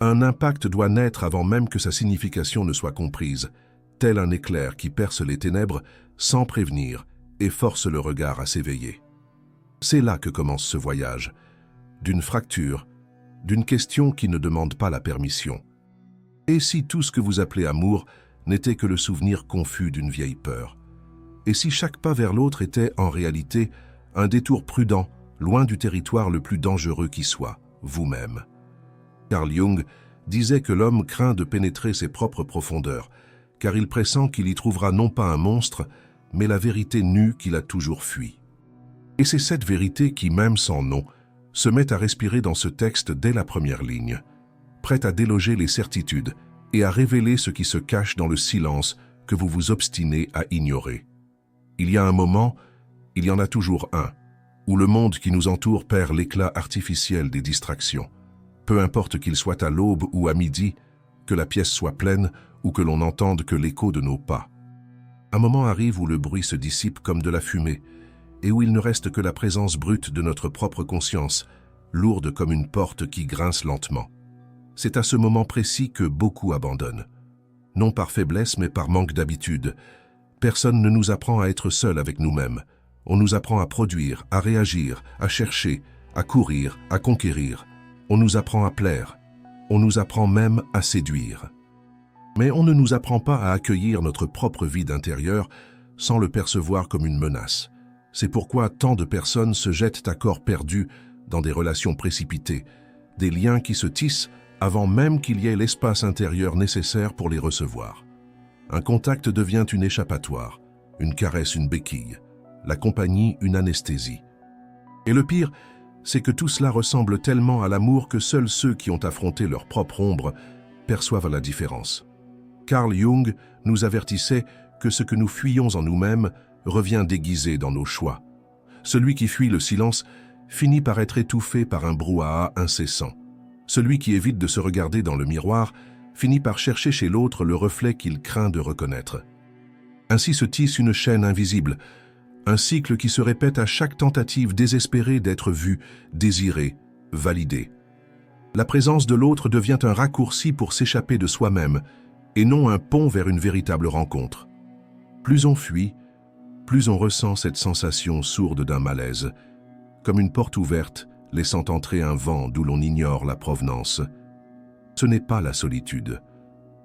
Un impact doit naître avant même que sa signification ne soit comprise, tel un éclair qui perce les ténèbres sans prévenir et force le regard à s'éveiller. C'est là que commence ce voyage, d'une fracture, d'une question qui ne demande pas la permission. Et si tout ce que vous appelez amour n'était que le souvenir confus d'une vieille peur? Et si chaque pas vers l'autre était, en réalité, un détour prudent, loin du territoire le plus dangereux qui soit, vous-même? Carl Jung disait que l'homme craint de pénétrer ses propres profondeurs, car il pressent qu'il y trouvera non pas un monstre, mais la vérité nue qu'il a toujours fui. Et c'est cette vérité qui, même sans nom, se met à respirer dans ce texte dès la première ligne, prête à déloger les certitudes et à révéler ce qui se cache dans le silence que vous vous obstinez à ignorer. Il y a un moment, il y en a toujours un, où le monde qui nous entoure perd l'éclat artificiel des distractions. Peu importe qu'il soit à l'aube ou à midi, que la pièce soit pleine ou que l'on n'entende que l'écho de nos pas. Un moment arrive où le bruit se dissipe comme de la fumée et où il ne reste que la présence brute de notre propre conscience, lourde comme une porte qui grince lentement. C'est à ce moment précis que beaucoup abandonnent. Non par faiblesse, mais par manque d'habitude. Personne ne nous apprend à être seul avec nous-mêmes. On nous apprend à produire, à réagir, à chercher, à courir, à conquérir. On nous apprend à plaire. On nous apprend même à séduire. Mais on ne nous apprend pas à accueillir notre propre vide intérieur sans le percevoir comme une menace. C'est pourquoi tant de personnes se jettent à corps perdu dans des relations précipitées, des liens qui se tissent avant même qu'il y ait l'espace intérieur nécessaire pour les recevoir. Un contact devient une échappatoire, une caresse une béquille, la compagnie une anesthésie. Et le pire, c'est que tout cela ressemble tellement à l'amour que seuls ceux qui ont affronté leur propre ombre perçoivent la différence. Carl Jung nous avertissait que ce que nous fuyons en nous-mêmes revient déguisé dans nos choix. Celui qui fuit le silence finit par être étouffé par un brouhaha incessant. Celui qui évite de se regarder dans le miroir finit par chercher chez l'autre le reflet qu'il craint de reconnaître. Ainsi se tisse une chaîne invisible, un cycle qui se répète à chaque tentative désespérée d'être vu, désiré, validé. La présence de l'autre devient un raccourci pour s'échapper de soi-même, et non un pont vers une véritable rencontre. Plus on fuit, plus on ressent cette sensation sourde d'un malaise, comme une porte ouverte laissant entrer un vent d'où l'on ignore la provenance. Ce n'est pas la solitude,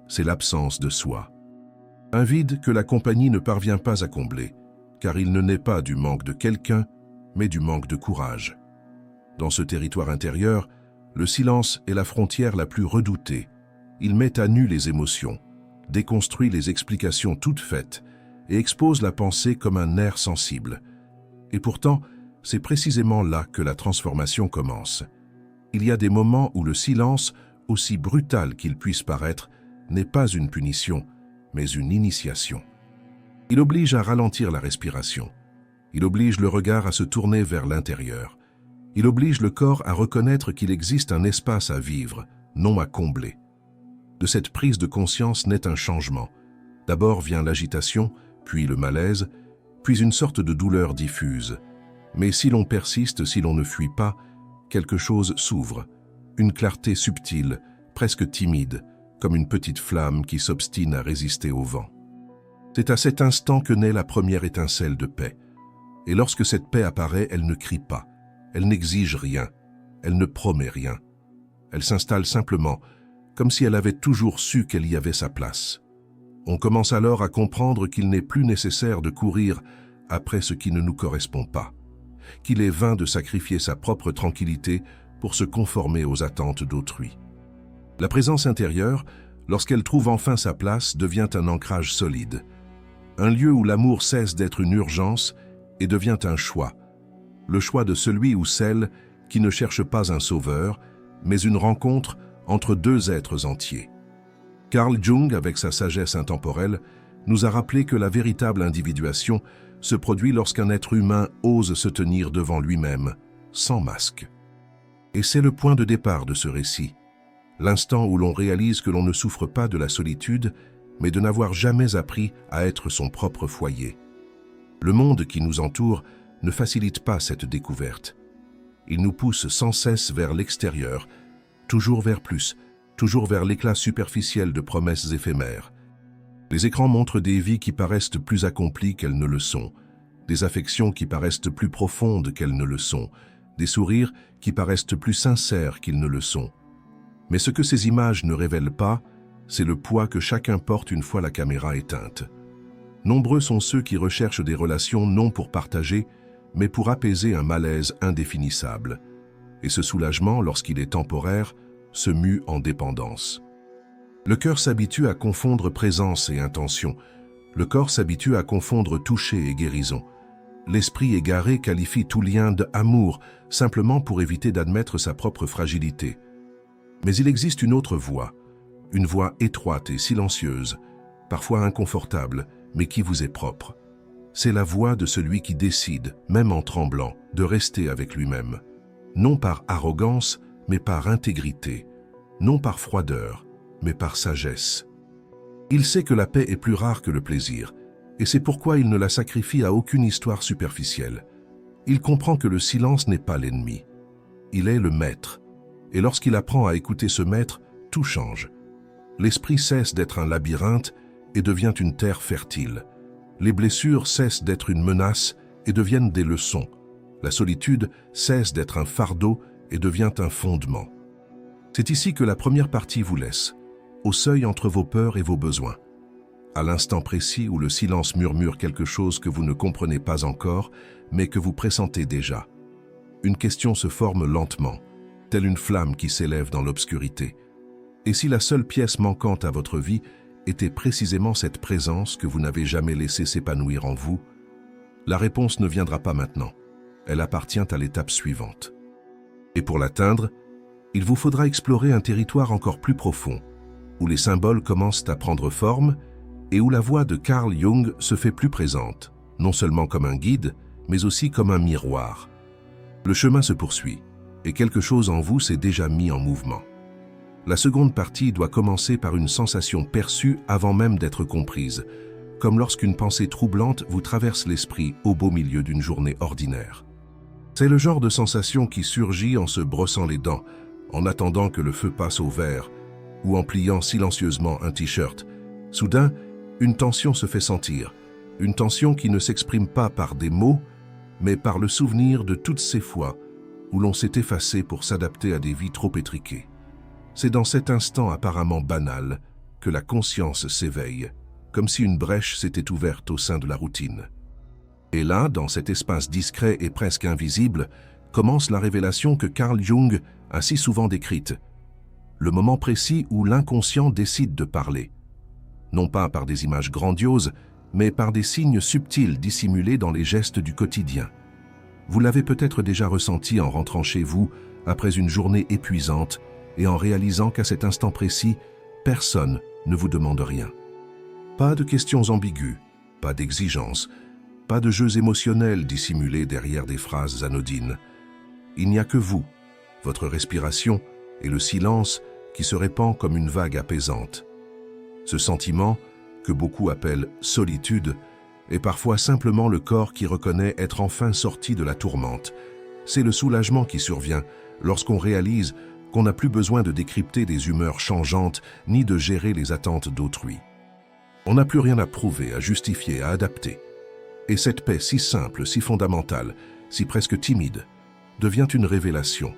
c'est l'absence de soi. Un vide que la compagnie ne parvient pas à combler, car il ne naît pas du manque de quelqu'un, mais du manque de courage. Dans ce territoire intérieur, le silence est la frontière la plus redoutée. Il met à nu les émotions, déconstruit les explications toutes faites et expose la pensée comme un nerf sensible. Et pourtant, c'est précisément là que la transformation commence. Il y a des moments où le silence, aussi brutal qu'il puisse paraître, n'est pas une punition, mais une initiation. Il oblige à ralentir la respiration. Il oblige le regard à se tourner vers l'intérieur. Il oblige le corps à reconnaître qu'il existe un espace à vivre, non à combler. De cette prise de conscience naît un changement. D'abord vient l'agitation, puis le malaise, puis une sorte de douleur diffuse. Mais si l'on persiste, si l'on ne fuit pas, quelque chose s'ouvre, une clarté subtile, presque timide, comme une petite flamme qui s'obstine à résister au vent. C'est à cet instant que naît la première étincelle de paix. Et lorsque cette paix apparaît, elle ne crie pas, elle n'exige rien, elle ne promet rien. Elle s'installe simplement, comme si elle avait toujours su qu'elle y avait sa place. On commence alors à comprendre qu'il n'est plus nécessaire de courir après ce qui ne nous correspond pas, qu'il est vain de sacrifier sa propre tranquillité pour se conformer aux attentes d'autrui. La présence intérieure, lorsqu'elle trouve enfin sa place, devient un ancrage solide, un lieu où l'amour cesse d'être une urgence et devient un choix, le choix de celui ou celle qui ne cherche pas un sauveur, mais une rencontre entre deux êtres entiers. Carl Jung, avec sa sagesse intemporelle, nous a rappelé que la véritable individuation se produit lorsqu'un être humain ose se tenir devant lui-même, sans masque. Et c'est le point de départ de ce récit, l'instant où l'on réalise que l'on ne souffre pas de la solitude, mais de n'avoir jamais appris à être son propre foyer. Le monde qui nous entoure ne facilite pas cette découverte. Il nous pousse sans cesse vers l'extérieur, toujours vers plus, toujours vers l'éclat superficiel de promesses éphémères. Les écrans montrent des vies qui paraissent plus accomplies qu'elles ne le sont, des affections qui paraissent plus profondes qu'elles ne le sont, des sourires qui paraissent plus sincères qu'ils ne le sont. Mais ce que ces images ne révèlent pas, c'est le poids que chacun porte une fois la caméra éteinte. Nombreux sont ceux qui recherchent des relations non pour partager, mais pour apaiser un malaise indéfinissable. Et ce soulagement, lorsqu'il est temporaire, se mue en dépendance. Le cœur s'habitue à confondre présence et intention. Le corps s'habitue à confondre toucher et guérison. L'esprit égaré qualifie tout lien d'amour, simplement pour éviter d'admettre sa propre fragilité. Mais il existe une autre voie, une voie étroite et silencieuse, parfois inconfortable, mais qui vous est propre. C'est la voix de celui qui décide, même en tremblant, de rester avec lui-même. Non par arrogance, mais par intégrité. Non par froideur, mais par sagesse. Il sait que la paix est plus rare que le plaisir, et c'est pourquoi il ne la sacrifie à aucune histoire superficielle. Il comprend que le silence n'est pas l'ennemi. Il est le maître, et lorsqu'il apprend à écouter ce maître, tout change. L'esprit cesse d'être un labyrinthe et devient une terre fertile. Les blessures cessent d'être une menace et deviennent des leçons. La solitude cesse d'être un fardeau et devient un fondement. C'est ici que la première partie vous laisse, au seuil entre vos peurs et vos besoins. À l'instant précis où le silence murmure quelque chose que vous ne comprenez pas encore, mais que vous pressentez déjà. Une question se forme lentement, telle une flamme qui s'élève dans l'obscurité. Et si la seule pièce manquante à votre vie était précisément cette présence que vous n'avez jamais laissée s'épanouir en vous, la réponse ne viendra pas maintenant. Elle appartient à l'étape suivante. Et pour l'atteindre, il vous faudra explorer un territoire encore plus profond, où les symboles commencent à prendre forme et où la voix de Carl Jung se fait plus présente, non seulement comme un guide, mais aussi comme un miroir. Le chemin se poursuit, et quelque chose en vous s'est déjà mis en mouvement. La seconde partie doit commencer par une sensation perçue avant même d'être comprise, comme lorsqu'une pensée troublante vous traverse l'esprit au beau milieu d'une journée ordinaire. C'est le genre de sensation qui surgit en se brossant les dents, en attendant que le feu passe au vert, ou en pliant silencieusement un t-shirt. Soudain, une tension se fait sentir, une tension qui ne s'exprime pas par des mots, mais par le souvenir de toutes ces fois où l'on s'est effacé pour s'adapter à des vies trop étriquées. C'est dans cet instant apparemment banal que la conscience s'éveille, comme si une brèche s'était ouverte au sein de la routine. Et là, dans cet espace discret et presque invisible, commence la révélation que Carl Jung a si souvent décrite, le moment précis où l'inconscient décide de parler. Non pas par des images grandioses, mais par des signes subtils dissimulés dans les gestes du quotidien. Vous l'avez peut-être déjà ressenti en rentrant chez vous après une journée épuisante et en réalisant qu'à cet instant précis, personne ne vous demande rien. Pas de questions ambiguës, pas d'exigences, pas de jeux émotionnels dissimulés derrière des phrases anodines. Il n'y a que vous, votre respiration et le silence qui se répand comme une vague apaisante. Ce sentiment, que beaucoup appellent solitude, est parfois simplement le corps qui reconnaît être enfin sorti de la tourmente. C'est le soulagement qui survient lorsqu'on réalise qu'on n'a plus besoin de décrypter des humeurs changeantes ni de gérer les attentes d'autrui. On n'a plus rien à prouver, à justifier, à adapter. Et cette paix si simple, si fondamentale, si presque timide, devient une révélation.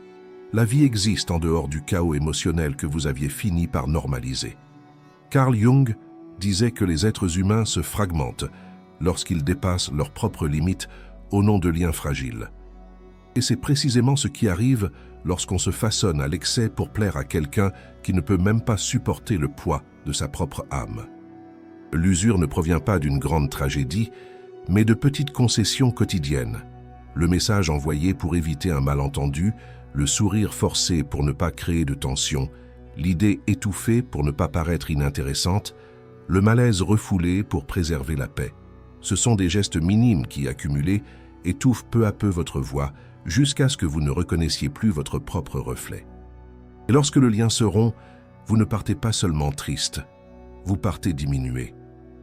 La vie existe en dehors du chaos émotionnel que vous aviez fini par normaliser. Carl Jung disait que les êtres humains se fragmentent lorsqu'ils dépassent leurs propres limites au nom de liens fragiles. Et c'est précisément ce qui arrive lorsqu'on se façonne à l'excès pour plaire à quelqu'un qui ne peut même pas supporter le poids de sa propre âme. L'usure ne provient pas d'une grande tragédie, mais de petites concessions quotidiennes. Le message envoyé pour éviter un malentendu, le sourire forcé pour ne pas créer de tension, l'idée étouffée pour ne pas paraître inintéressante, le malaise refoulé pour préserver la paix. Ce sont des gestes minimes qui, accumulés, étouffent peu à peu votre voix, jusqu'à ce que vous ne reconnaissiez plus votre propre reflet. Et lorsque le lien se rompt, vous ne partez pas seulement triste, vous partez diminué.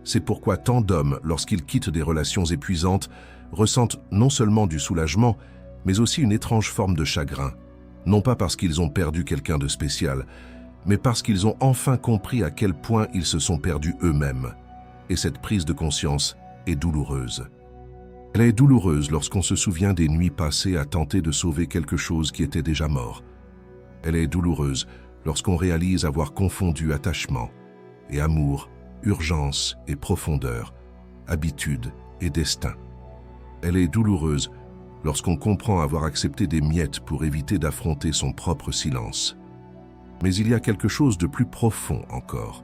C'est pourquoi tant d'hommes, lorsqu'ils quittent des relations épuisantes, ressentent non seulement du soulagement, mais aussi une étrange forme de chagrin. Non pas parce qu'ils ont perdu quelqu'un de spécial, mais parce qu'ils ont enfin compris à quel point ils se sont perdus eux-mêmes. Et cette prise de conscience est douloureuse. Elle est douloureuse lorsqu'on se souvient des nuits passées à tenter de sauver quelque chose qui était déjà mort. Elle est douloureuse lorsqu'on réalise avoir confondu attachement et amour, urgence et profondeur, habitude et destin. Elle est douloureuse lorsqu'on comprend avoir accepté des miettes pour éviter d'affronter son propre silence. Mais il y a quelque chose de plus profond encore,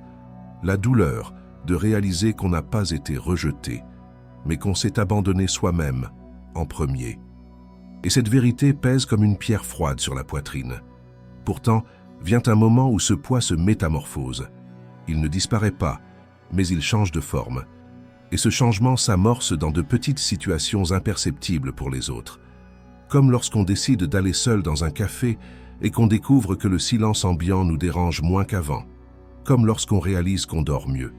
la douleur de réaliser qu'on n'a pas été rejeté, mais qu'on s'est abandonné soi-même en premier. Et cette vérité pèse comme une pierre froide sur la poitrine. Pourtant, vient un moment où ce poids se métamorphose. Il ne disparaît pas, mais il change de forme. Et ce changement s'amorce dans de petites situations imperceptibles pour les autres. Comme lorsqu'on décide d'aller seul dans un café et qu'on découvre que le silence ambiant nous dérange moins qu'avant. Comme lorsqu'on réalise qu'on dort mieux.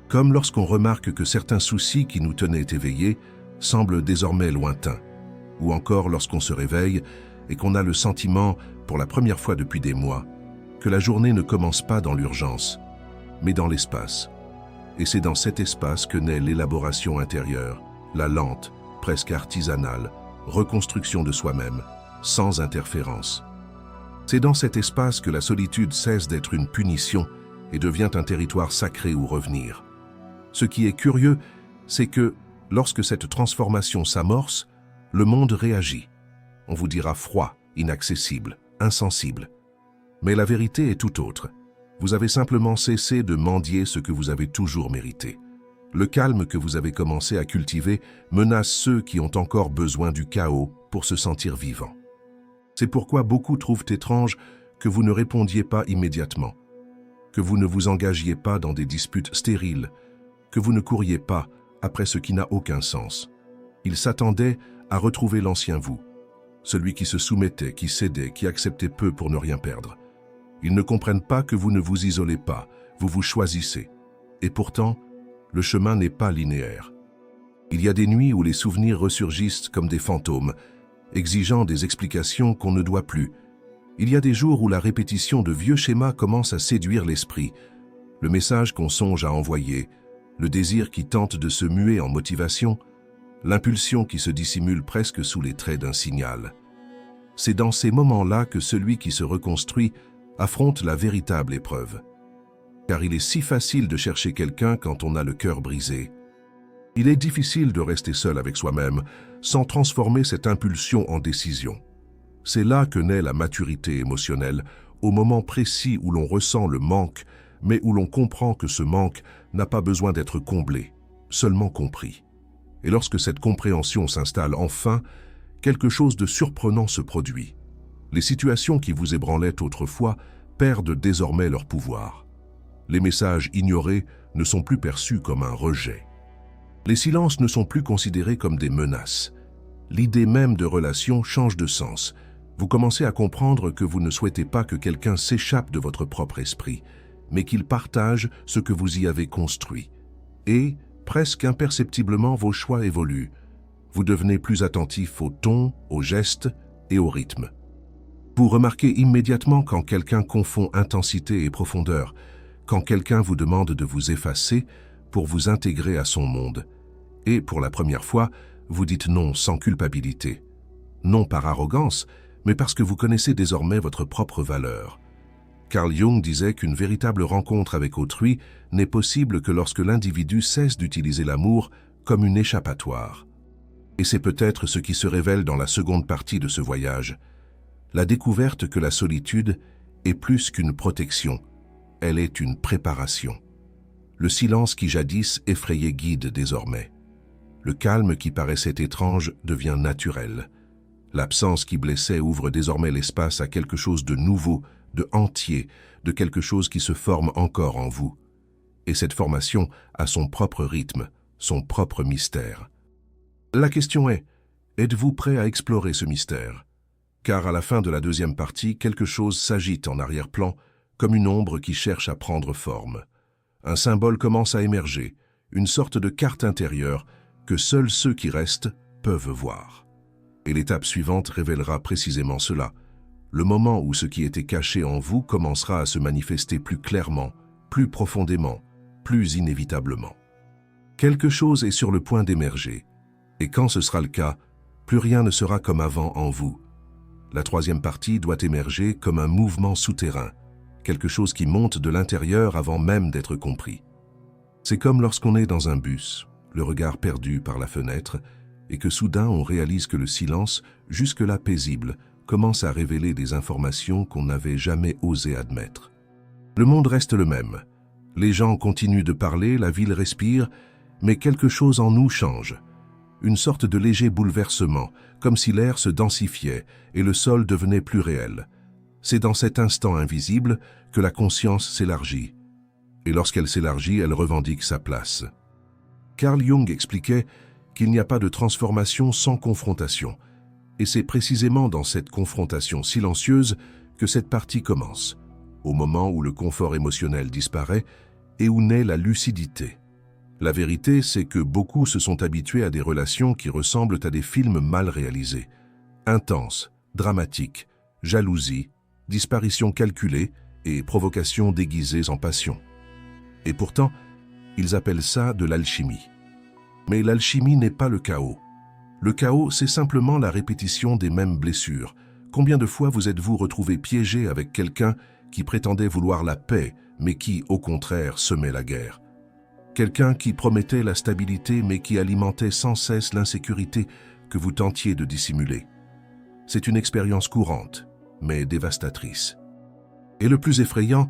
Comme lorsqu'on remarque que certains soucis qui nous tenaient éveillés semblent désormais lointains. Ou encore lorsqu'on se réveille et qu'on a le sentiment, pour la première fois depuis des mois, que la journée ne commence pas dans l'urgence, mais dans l'espace. Et c'est dans cet espace que naît l'élaboration intérieure, la lente, presque artisanale, reconstruction de soi-même, sans interférence. C'est dans cet espace que la solitude cesse d'être une punition et devient un territoire sacré où revenir. Ce qui est curieux, c'est que, lorsque cette transformation s'amorce, le monde réagit. On vous dira froid, inaccessible, insensible. Mais la vérité est tout autre. Vous avez simplement cessé de mendier ce que vous avez toujours mérité. Le calme que vous avez commencé à cultiver menace ceux qui ont encore besoin du chaos pour se sentir vivants. C'est pourquoi beaucoup trouvent étrange que vous ne répondiez pas immédiatement, que vous ne vous engagiez pas dans des disputes stériles, que vous ne couriez pas après ce qui n'a aucun sens. Ils s'attendaient à retrouver l'ancien vous, celui qui se soumettait, qui cédait, qui acceptait peu pour ne rien perdre. Ils ne comprennent pas que vous ne vous isolez pas, vous vous choisissez. Et pourtant, le chemin n'est pas linéaire. Il y a des nuits où les souvenirs ressurgissent comme des fantômes, exigeant des explications qu'on ne doit plus. Il y a des jours où la répétition de vieux schémas commence à séduire l'esprit, le message qu'on songe à envoyer, le désir qui tente de se muer en motivation, l'impulsion qui se dissimule presque sous les traits d'un signal. C'est dans ces moments-là que celui qui se reconstruit affronte la véritable épreuve. Car il est si facile de chercher quelqu'un quand on a le cœur brisé. Il est difficile de rester seul avec soi-même sans transformer cette impulsion en décision. C'est là que naît la maturité émotionnelle, au moment précis où l'on ressent le manque, mais où l'on comprend que ce manque n'a pas besoin d'être comblé, seulement compris. Et lorsque cette compréhension s'installe enfin, quelque chose de surprenant se produit. Les situations qui vous ébranlaient autrefois perdent désormais leur pouvoir. Les messages ignorés ne sont plus perçus comme un rejet. Les silences ne sont plus considérés comme des menaces. L'idée même de relation change de sens. Vous commencez à comprendre que vous ne souhaitez pas que quelqu'un s'échappe de votre propre esprit, mais qu'il partage ce que vous y avez construit. Et, presque imperceptiblement, vos choix évoluent. Vous devenez plus attentif au ton, aux gestes et au rythme. Vous remarquez immédiatement quand quelqu'un confond intensité et profondeur, quand quelqu'un vous demande de vous effacer pour vous intégrer à son monde. Et pour la première fois, vous dites non sans culpabilité. Non par arrogance, mais parce que vous connaissez désormais votre propre valeur. Carl Jung disait qu'une véritable rencontre avec autrui n'est possible que lorsque l'individu cesse d'utiliser l'amour comme une échappatoire. Et c'est peut-être ce qui se révèle dans la seconde partie de ce voyage. La découverte que la solitude est plus qu'une protection, elle est une préparation. Le silence qui jadis effrayait guide désormais. Le calme qui paraissait étrange devient naturel. L'absence qui blessait ouvre désormais l'espace à quelque chose de nouveau, de entier, de quelque chose qui se forme encore en vous. Et cette formation a son propre rythme, son propre mystère. La question est, êtes-vous prêt à explorer ce mystère? Car à la fin de la deuxième partie, quelque chose s'agite en arrière-plan, comme une ombre qui cherche à prendre forme. Un symbole commence à émerger, une sorte de carte intérieure que seuls ceux qui restent peuvent voir. Et l'étape suivante révélera précisément cela, le moment où ce qui était caché en vous commencera à se manifester plus clairement, plus profondément, plus inévitablement. Quelque chose est sur le point d'émerger, et quand ce sera le cas, plus rien ne sera comme avant en vous. La troisième partie doit émerger comme un mouvement souterrain, quelque chose qui monte de l'intérieur avant même d'être compris. C'est comme lorsqu'on est dans un bus, le regard perdu par la fenêtre, et que soudain on réalise que le silence, jusque-là paisible, commence à révéler des informations qu'on n'avait jamais osé admettre. Le monde reste le même. Les gens continuent de parler, la ville respire, mais quelque chose en nous change. Une sorte de léger bouleversement, comme si l'air se densifiait et le sol devenait plus réel. C'est dans cet instant invisible que la conscience s'élargit. Et lorsqu'elle s'élargit, elle revendique sa place. Carl Jung expliquait qu'il n'y a pas de transformation sans confrontation. Et c'est précisément dans cette confrontation silencieuse que cette partie commence, au moment où le confort émotionnel disparaît et où naît la lucidité. La vérité, c'est que beaucoup se sont habitués à des relations qui ressemblent à des films mal réalisés. Intenses, dramatiques, jalousie, disparition calculée et provocation déguisées en passion. Et pourtant, ils appellent ça de l'alchimie. Mais l'alchimie n'est pas le chaos. Le chaos, c'est simplement la répétition des mêmes blessures. Combien de fois vous êtes-vous retrouvé piégé avec quelqu'un qui prétendait vouloir la paix, mais qui, au contraire, semait la guerre? Quelqu'un qui promettait la stabilité, mais qui alimentait sans cesse l'insécurité que vous tentiez de dissimuler. C'est une expérience courante, mais dévastatrice. Et le plus effrayant,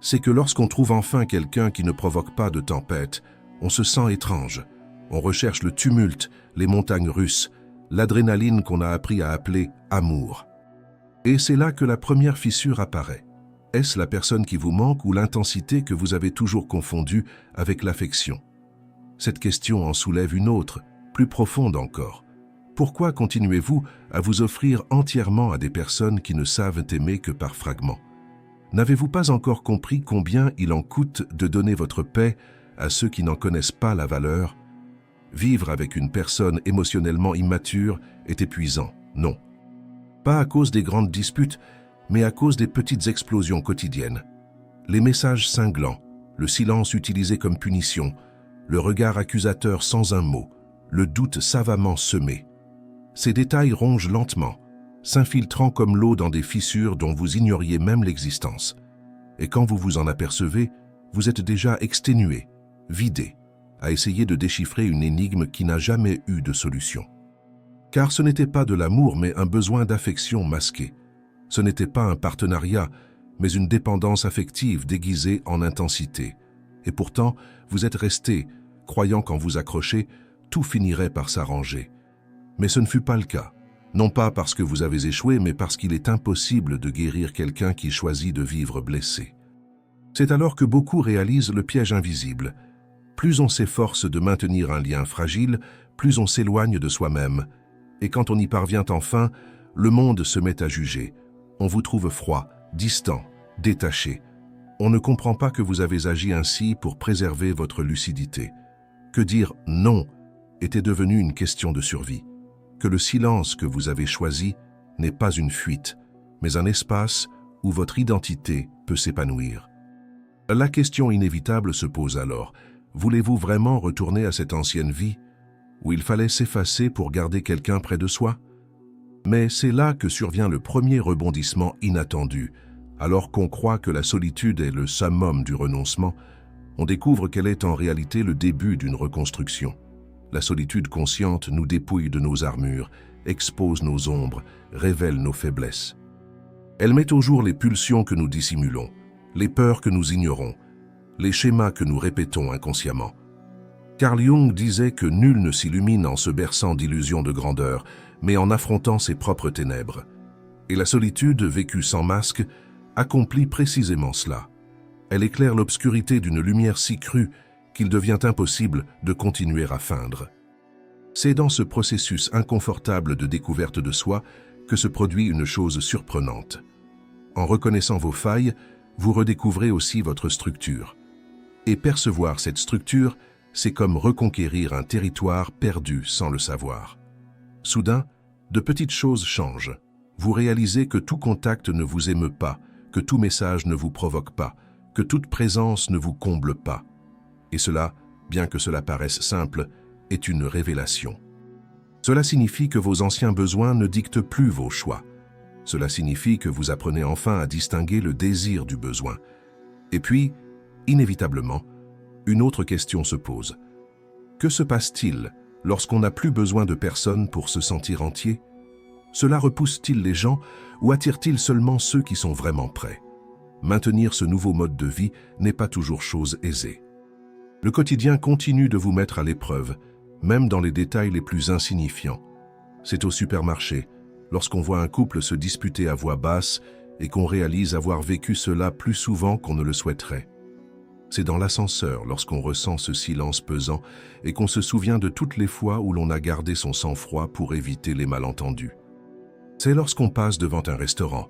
c'est que lorsqu'on trouve enfin quelqu'un qui ne provoque pas de tempête, on se sent étrange. On recherche le tumulte, les montagnes russes, l'adrénaline qu'on a appris à appeler amour. Et c'est là que la première fissure apparaît. Est-ce la personne qui vous manque ou l'intensité que vous avez toujours confondue avec l'affection? Cette question en soulève une autre, plus profonde encore. Pourquoi continuez-vous à vous offrir entièrement à des personnes qui ne savent aimer que par fragments? N'avez-vous pas encore compris combien il en coûte de donner votre paix à ceux qui n'en connaissent pas la valeur? Vivre avec une personne émotionnellement immature est épuisant, non. Pas à cause des grandes disputes, mais à cause des petites explosions quotidiennes. Les messages cinglants, le silence utilisé comme punition, le regard accusateur sans un mot, le doute savamment semé. Ces détails rongent lentement, s'infiltrant comme l'eau dans des fissures dont vous ignoriez même l'existence. Et quand vous vous en apercevez, vous êtes déjà exténué, vidé, à essayer de déchiffrer une énigme qui n'a jamais eu de solution. Car ce n'était pas de l'amour, mais un besoin d'affection masqué. Ce n'était pas un partenariat, mais une dépendance affective déguisée en intensité. Et pourtant, vous êtes resté, croyant qu'en vous accrocher, tout finirait par s'arranger. Mais ce ne fut pas le cas. Non pas parce que vous avez échoué, mais parce qu'il est impossible de guérir quelqu'un qui choisit de vivre blessé. C'est alors que beaucoup réalisent le piège invisible. Plus on s'efforce de maintenir un lien fragile, plus on s'éloigne de soi-même. Et quand on y parvient enfin, le monde se met à juger. On vous trouve froid, distant, détaché. On ne comprend pas que vous avez agi ainsi pour préserver votre lucidité. Que dire « non » était devenu une question de survie. Que le silence que vous avez choisi n'est pas une fuite, mais un espace où votre identité peut s'épanouir. La question inévitable se pose alors. Voulez-vous vraiment retourner à cette ancienne vie, où il fallait s'effacer pour garder quelqu'un près de soi? Mais c'est là que survient le premier rebondissement inattendu. Alors qu'on croit que la solitude est le summum du renoncement, on découvre qu'elle est en réalité le début d'une reconstruction. La solitude consciente nous dépouille de nos armures, expose nos ombres, révèle nos faiblesses. Elle met au jour les pulsions que nous dissimulons, les peurs que nous ignorons, les schémas que nous répétons inconsciemment. Carl Jung disait que nul ne s'illumine en se berçant d'illusions de grandeur, mais en affrontant ses propres ténèbres. Et la solitude, vécue sans masque, accomplit précisément cela. Elle éclaire l'obscurité d'une lumière si crue qu'il devient impossible de continuer à feindre. C'est dans ce processus inconfortable de découverte de soi que se produit une chose surprenante. En reconnaissant vos failles, vous redécouvrez aussi votre structure. Et percevoir cette structure, c'est comme reconquérir un territoire perdu sans le savoir. Soudain, de petites choses changent. Vous réalisez que tout contact ne vous émeut pas, que tout message ne vous provoque pas, que toute présence ne vous comble pas. Et cela, bien que cela paraisse simple, est une révélation. Cela signifie que vos anciens besoins ne dictent plus vos choix. Cela signifie que vous apprenez enfin à distinguer le désir du besoin. Et puis, inévitablement, une autre question se pose. Que se passe-t-il lorsqu'on n'a plus besoin de personne pour se sentir entier? Cela repousse-t-il les gens ou attire-t-il seulement ceux qui sont vraiment prêts? Maintenir ce nouveau mode de vie n'est pas toujours chose aisée. Le quotidien continue de vous mettre à l'épreuve, même dans les détails les plus insignifiants. C'est au supermarché, lorsqu'on voit un couple se disputer à voix basse et qu'on réalise avoir vécu cela plus souvent qu'on ne le souhaiterait. C'est dans l'ascenseur lorsqu'on ressent ce silence pesant et qu'on se souvient de toutes les fois où l'on a gardé son sang-froid pour éviter les malentendus. C'est lorsqu'on passe devant un restaurant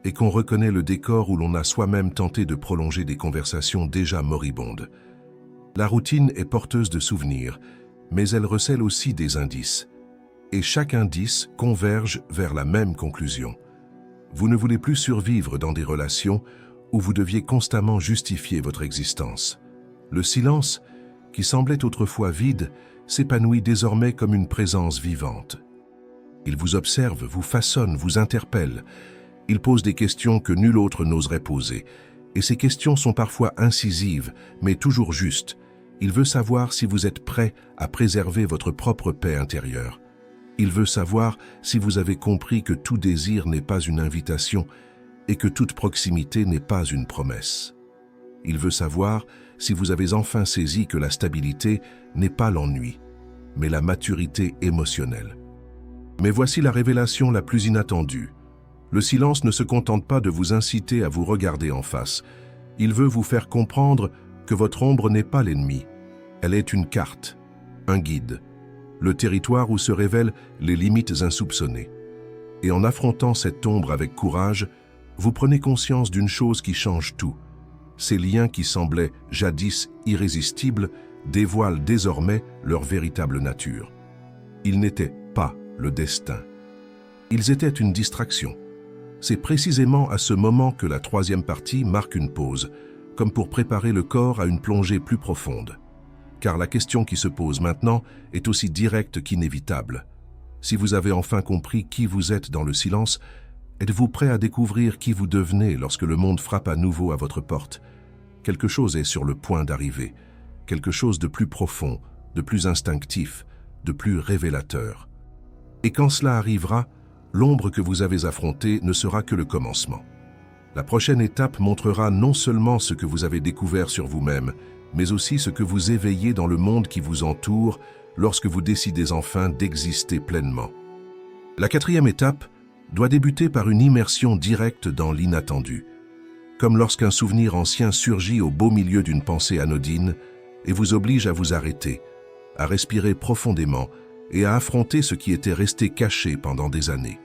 et qu'on reconnaît le décor où l'on a soi-même tenté de prolonger des conversations déjà moribondes. La routine est porteuse de souvenirs, mais elle recèle aussi des indices. Et chaque indice converge vers la même conclusion. Vous ne voulez plus survivre dans des relations où vous deviez constamment justifier votre existence. Le silence, qui semblait autrefois vide, s'épanouit désormais comme une présence vivante. Il vous observe, vous façonne, vous interpelle. Il pose des questions que nul autre n'oserait poser. Et ces questions sont parfois incisives, mais toujours justes. Il veut savoir si vous êtes prêt à préserver votre propre paix intérieure. Il veut savoir si vous avez compris que tout désir n'est pas une invitation et que toute proximité n'est pas une promesse. Il veut savoir si vous avez enfin saisi que la stabilité n'est pas l'ennui, mais la maturité émotionnelle. Mais voici la révélation la plus inattendue. Le silence ne se contente pas de vous inciter à vous regarder en face. Il veut vous faire comprendre que votre ombre n'est pas l'ennemi. Elle est une carte, un guide, le territoire où se révèlent les limites insoupçonnées. Et en affrontant cette ombre avec courage, vous prenez conscience d'une chose qui change tout. Ces liens qui semblaient jadis irrésistibles dévoilent désormais leur véritable nature. Ils n'étaient pas le destin. Ils étaient une distraction. C'est précisément à ce moment que la troisième partie marque une pause, comme pour préparer le corps à une plongée plus profonde. Car la question qui se pose maintenant est aussi directe qu'inévitable. Si vous avez enfin compris qui vous êtes dans le silence, êtes-vous prêt à découvrir qui vous devenez lorsque le monde frappe à nouveau à votre porte? Quelque chose est sur le point d'arriver, quelque chose de plus profond, de plus instinctif, de plus révélateur. Et quand cela arrivera, l'ombre que vous avez affrontée ne sera que le commencement. La prochaine étape montrera non seulement ce que vous avez découvert sur vous-même, mais aussi ce que vous éveillez dans le monde qui vous entoure lorsque vous décidez enfin d'exister pleinement. La quatrième étape doit débuter par une immersion directe dans l'inattendu. Comme lorsqu'un souvenir ancien surgit au beau milieu d'une pensée anodine et vous oblige à vous arrêter, à respirer profondément et à affronter ce qui était resté caché pendant des années.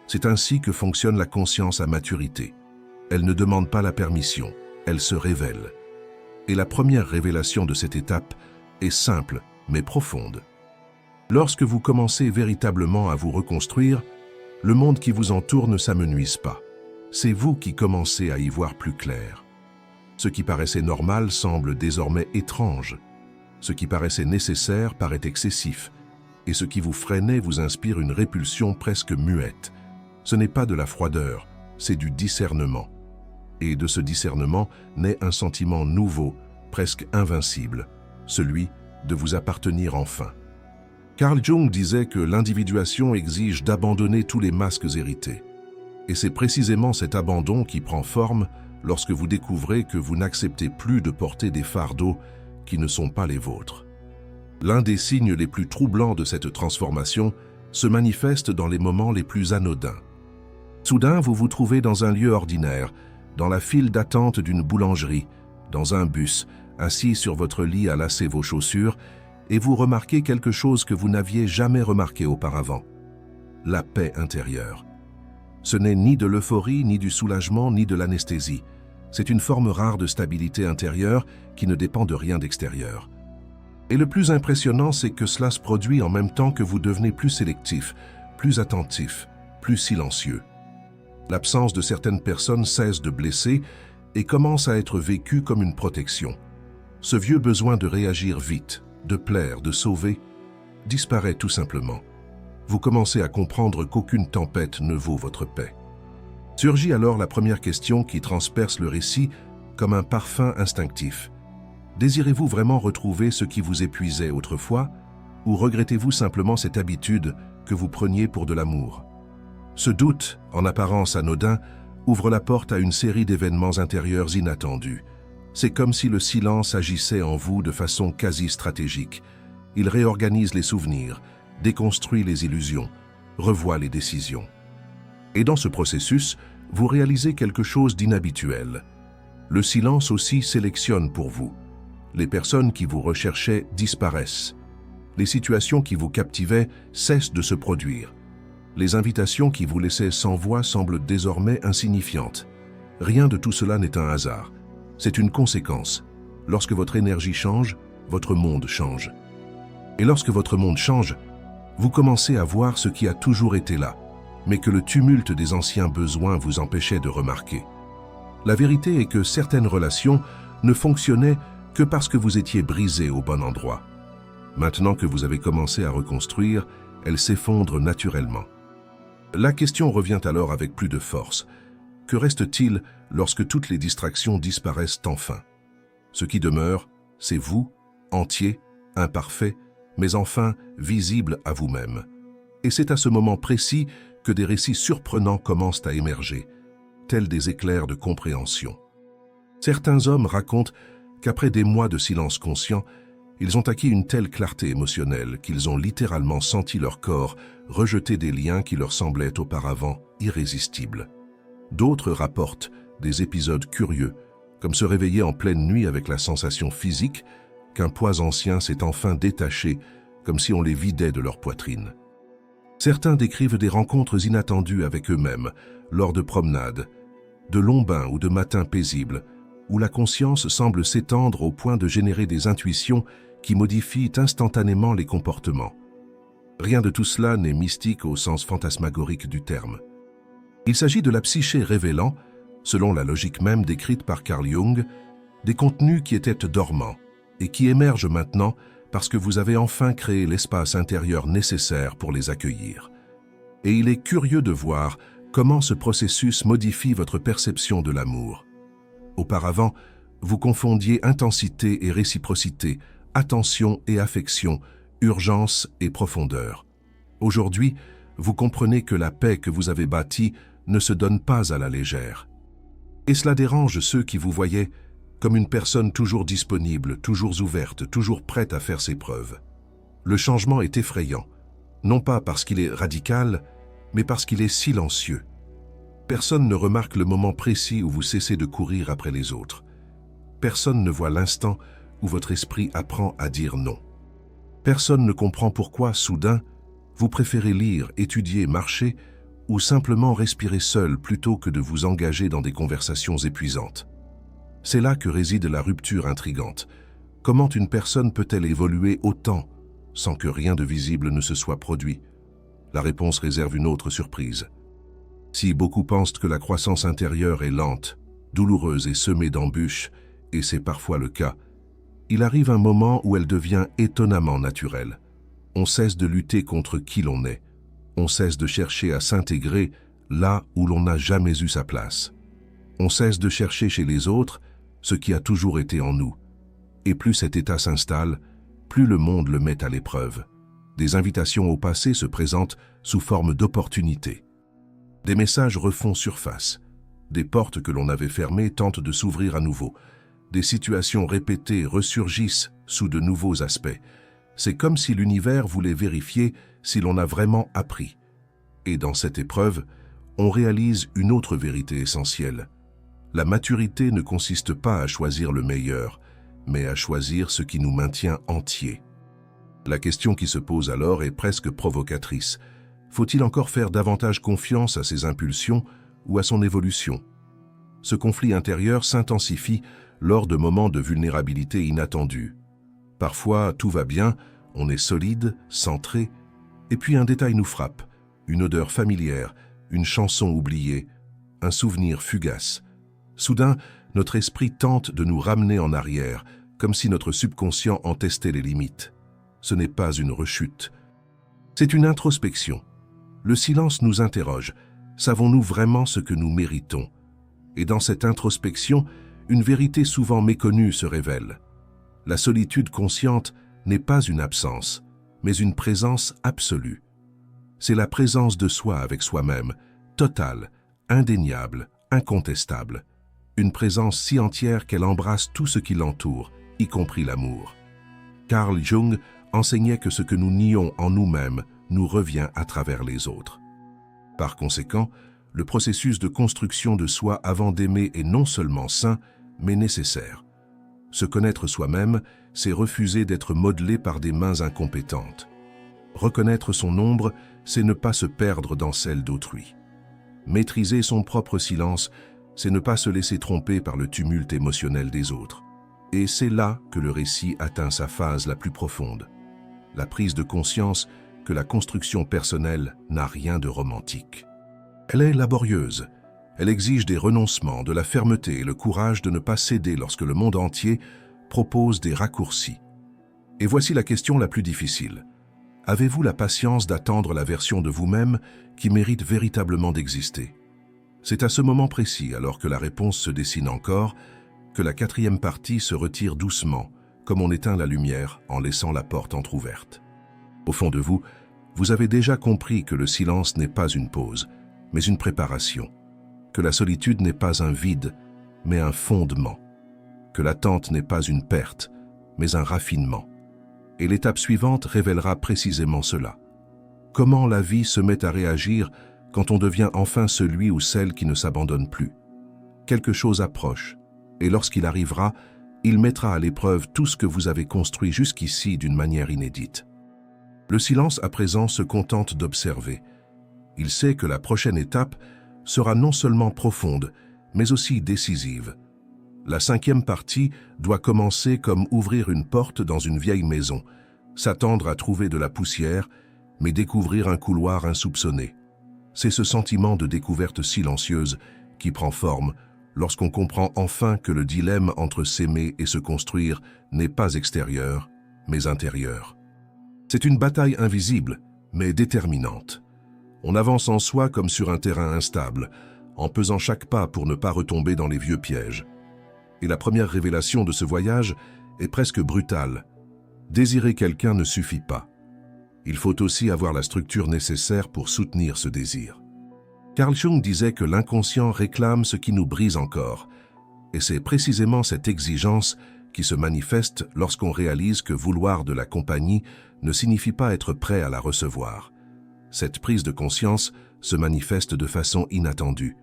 C'est ainsi que fonctionne la conscience à maturité. Elle ne demande pas la permission, elle se révèle. Et la première révélation de cette étape est simple, mais profonde. Lorsque vous commencez véritablement à vous reconstruire, le monde qui vous entoure ne s'amenuise pas. C'est vous qui commencez à y voir plus clair. Ce qui paraissait normal semble désormais étrange. Ce qui paraissait nécessaire paraît excessif. Et ce qui vous freinait vous inspire une répulsion presque muette. Ce n'est pas de la froideur, c'est du discernement. Et de ce discernement naît un sentiment nouveau, presque invincible, celui de vous appartenir enfin. Carl Jung disait que l'individuation exige d'abandonner tous les masques hérités. Et c'est précisément cet abandon qui prend forme lorsque vous découvrez que vous n'acceptez plus de porter des fardeaux qui ne sont pas les vôtres. L'un des signes les plus troublants de cette transformation se manifeste dans les moments les plus anodins. Soudain, vous vous trouvez dans un lieu ordinaire, dans la file d'attente d'une boulangerie, dans un bus, assis sur votre lit à lasser vos chaussures, et vous remarquez quelque chose que vous n'aviez jamais remarqué auparavant. La paix intérieure. Ce n'est ni de l'euphorie, ni du soulagement, ni de l'anesthésie. C'est une forme rare de stabilité intérieure qui ne dépend de rien d'extérieur. Et le plus impressionnant, c'est que cela se produit en même temps que vous devenez plus sélectif, plus attentif, plus silencieux. L'absence de certaines personnes cesse de blesser et commence à être vécue comme une protection. Ce vieux besoin de réagir vite, de plaire, de sauver, disparaît tout simplement. Vous commencez à comprendre qu'aucune tempête ne vaut votre paix. Surgit alors la première question qui transperce le récit comme un parfum instinctif. Désirez-vous vraiment retrouver ce qui vous épuisait autrefois, ou regrettez-vous simplement cette habitude que vous preniez pour de l'amour? Ce doute, en apparence anodin, ouvre la porte à une série d'événements intérieurs inattendus. C'est comme si le silence agissait en vous de façon quasi stratégique. Il réorganise les souvenirs, déconstruit les illusions, revoit les décisions. Et dans ce processus, vous réalisez quelque chose d'inhabituel. Le silence aussi sélectionne pour vous. Les personnes qui vous recherchaient disparaissent. Les situations qui vous captivaient cessent de se produire. Les invitations qui vous laissaient sans voix semblent désormais insignifiantes. Rien de tout cela n'est un hasard. C'est une conséquence. Lorsque votre énergie change, votre monde change. Et lorsque votre monde change, vous commencez à voir ce qui a toujours été là, mais que le tumulte des anciens besoins vous empêchait de remarquer. La vérité est que certaines relations ne fonctionnaient que parce que vous étiez brisé au bon endroit. Maintenant que vous avez commencé à reconstruire, elles s'effondrent naturellement. La question revient alors avec plus de force. Que reste-t-il lorsque toutes les distractions disparaissent enfin? Ce qui demeure, c'est vous, entier, imparfait, mais enfin visible à vous-même. Et c'est à ce moment précis que des récits surprenants commencent à émerger, tels des éclairs de compréhension. Certains hommes racontent qu'après des mois de silence conscient, ils ont acquis une telle clarté émotionnelle qu'ils ont littéralement senti leur corps rejeter des liens qui leur semblaient auparavant irrésistibles. D'autres rapportent des épisodes curieux, comme se réveiller en pleine nuit avec la sensation physique qu'un poids ancien s'est enfin détaché, comme si on les vidait de leur poitrine. Certains décrivent des rencontres inattendues avec eux-mêmes, lors de promenades, de longs bains ou de matins paisibles, où la conscience semble s'étendre au point de générer des intuitions qui modifient instantanément les comportements. Rien de tout cela n'est mystique au sens fantasmagorique du terme. Il s'agit de la psyché révélant, selon la logique même décrite par Carl Jung, des contenus qui étaient dormants et qui émergent maintenant parce que vous avez enfin créé l'espace intérieur nécessaire pour les accueillir. Et il est curieux de voir comment ce processus modifie votre perception de l'amour. Auparavant, vous confondiez intensité et réciprocité, attention et affection, urgence et profondeur. Aujourd'hui, vous comprenez que la paix que vous avez bâtie ne se donne pas à la légère. Et cela dérange ceux qui vous voyaient comme une personne toujours disponible, toujours ouverte, toujours prête à faire ses preuves. Le changement est effrayant, non pas parce qu'il est radical, mais parce qu'il est silencieux. Personne ne remarque le moment précis où vous cessez de courir après les autres. Personne ne voit l'instant où votre esprit apprend à dire non. Personne ne comprend pourquoi, soudain, vous préférez lire, étudier, marcher ou simplement respirer seul plutôt que de vous engager dans des conversations épuisantes. C'est là que réside la rupture intrigante. Comment une personne peut-elle évoluer autant sans que rien de visible ne se soit produit? La réponse réserve une autre surprise. Si beaucoup pensent que la croissance intérieure est lente, douloureuse et semée d'embûches, et c'est parfois le cas, il arrive un moment où elle devient étonnamment naturelle. On cesse de lutter contre qui l'on est. On cesse de chercher à s'intégrer là où l'on n'a jamais eu sa place. On cesse de chercher chez les autres ce qui a toujours été en nous. Et plus cet état s'installe, plus le monde le met à l'épreuve. Des invitations au passé se présentent sous forme d'opportunités. Des messages refont surface. Des portes que l'on avait fermées tentent de s'ouvrir à nouveau. Des situations répétées ressurgissent sous de nouveaux aspects. C'est comme si l'univers voulait vérifier si l'on a vraiment appris. Et dans cette épreuve, on réalise une autre vérité essentielle. La maturité ne consiste pas à choisir le meilleur, mais à choisir ce qui nous maintient entiers. La question qui se pose alors est presque provocatrice. Faut-il encore faire davantage confiance à ses impulsions ou à son évolution? Ce conflit intérieur s'intensifie lors de moments de vulnérabilité inattendus. Parfois, tout va bien, on est solide, centré, et puis un détail nous frappe, une odeur familière, une chanson oubliée, un souvenir fugace. Soudain, notre esprit tente de nous ramener en arrière, comme si notre subconscient en testait les limites. Ce n'est pas une rechute. C'est une introspection. Le silence nous interroge. Savons-nous vraiment ce que nous méritons? Et dans cette introspection, une vérité souvent méconnue se révèle. La solitude consciente n'est pas une absence, mais une présence absolue. C'est la présence de soi avec soi-même, totale, indéniable, incontestable. Une présence si entière qu'elle embrasse tout ce qui l'entoure, y compris l'amour. Carl Jung enseignait que ce que nous nions en nous-mêmes nous revient à travers les autres. Par conséquent, le processus de construction de soi avant d'aimer est non seulement sain, mais nécessaire. Se connaître soi-même, c'est refuser d'être modelé par des mains incompétentes. Reconnaître son ombre, c'est ne pas se perdre dans celle d'autrui. Maîtriser son propre silence, c'est ne pas se laisser tromper par le tumulte émotionnel des autres. Et c'est là que le récit atteint sa phase la plus profonde. La prise de conscience que la construction personnelle n'a rien de romantique. Elle est laborieuse. Elle exige des renoncements, de la fermeté et le courage de ne pas céder lorsque le monde entier propose des raccourcis. Et voici la question la plus difficile. Avez-vous la patience d'attendre la version de vous-même qui mérite véritablement d'exister? C'est à ce moment précis, alors que la réponse se dessine encore, que la quatrième partie se retire doucement, comme on éteint la lumière en laissant la porte entr'ouverte. Au fond de vous, vous avez déjà compris que le silence n'est pas une pause, mais une préparation, que la solitude n'est pas un vide, mais un fondement, que l'attente n'est pas une perte, mais un raffinement. Et l'étape suivante révélera précisément cela. Comment la vie se met à réagir quand on devient enfin celui ou celle qui ne s'abandonne plus. Quelque chose approche, et lorsqu'il arrivera, il mettra à l'épreuve tout ce que vous avez construit jusqu'ici d'une manière inédite. Le silence à présent se contente d'observer. Il sait que la prochaine étape sera non seulement profonde, mais aussi décisive. La cinquième partie doit commencer comme ouvrir une porte dans une vieille maison, s'attendre à trouver de la poussière, mais découvrir un couloir insoupçonné. C'est ce sentiment de découverte silencieuse qui prend forme lorsqu'on comprend enfin que le dilemme entre s'aimer et se construire n'est pas extérieur, mais intérieur. C'est une bataille invisible, mais déterminante. On avance en soi comme sur un terrain instable, en pesant chaque pas pour ne pas retomber dans les vieux pièges. Et la première révélation de ce voyage est presque brutale. Désirer quelqu'un ne suffit pas. Il faut aussi avoir la structure nécessaire pour soutenir ce désir. Carl Jung disait que l'inconscient réclame ce qui nous brise encore, et c'est précisément cette exigence qui se manifeste lorsqu'on réalise que vouloir de la compagnie ne signifie pas être prêt à la recevoir. Cette prise de conscience se manifeste de façon inattendue.